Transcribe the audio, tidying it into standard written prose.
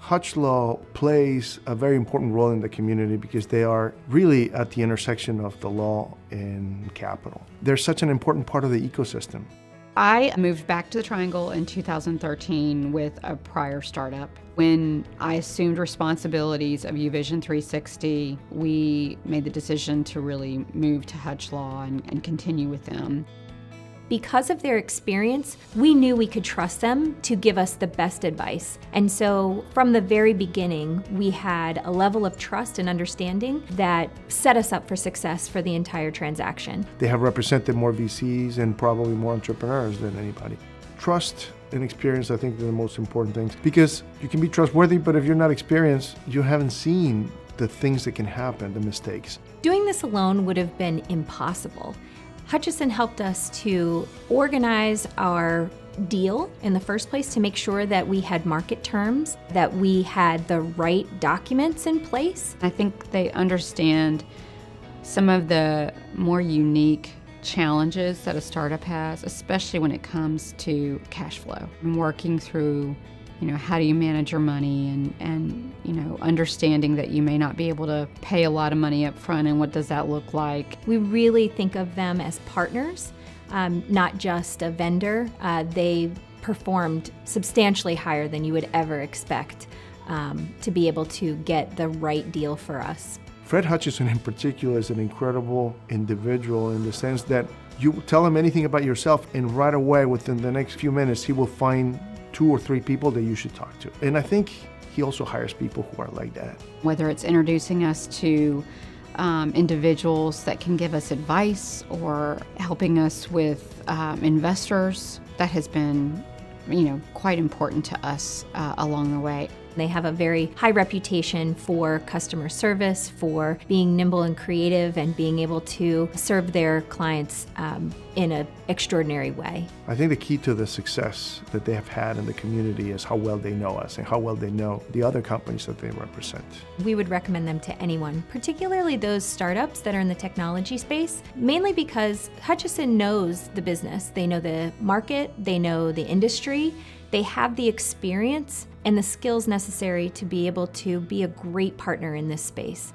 Hutch Law plays a very important role in the community because they are really at the intersection of the law and capital. They're such an important part of the ecosystem. I moved back to the Triangle in 2013 with a prior startup. When I assumed responsibilities of UVision 360, we made the decision to really move to Hutch Law and continue with them. Because of their experience, we knew we could trust them to give us the best advice. And so from the very beginning, we had a level of trust and understanding that set us up for success for the entire transaction. They have represented more VCs and probably more entrepreneurs than anybody. Trust and experience, I think, are the most important things, because you can be trustworthy, but if you're not experienced, you haven't seen the things that can happen, the mistakes. Doing this alone would have been impossible. Hutchison helped us to organize our deal in the first place to make sure that we had market terms, that we had the right documents in place. I think they understand some of the more unique challenges that a startup has, especially when it comes to cash flow and working through, how do you manage your money and understanding that you may not be able to pay a lot of money up front, and what does that look like? We really think of them as partners, not just a vendor. They performed substantially higher than you would ever expect to be able to get the right deal for us. Fred Hutchison in particular is an incredible individual in the sense that you tell him anything about yourself and right away within the next few minutes he will find 2 or 3 people that you should talk to. And I think he also hires people who are like that. Whether it's introducing us to individuals that can give us advice or helping us with investors, that has been quite important to us along the way. They have a very high reputation for customer service, for being nimble and creative, and being able to serve their clients in an extraordinary way. I think the key to the success that they have had in the community is how well they know us and how well they know the other companies that they represent. We would recommend them to anyone, particularly those startups that are in the technology space, mainly because Hutchison knows the business. They know the market, they know the industry, they have the experience and the skills necessary to be able to be a great partner in this space.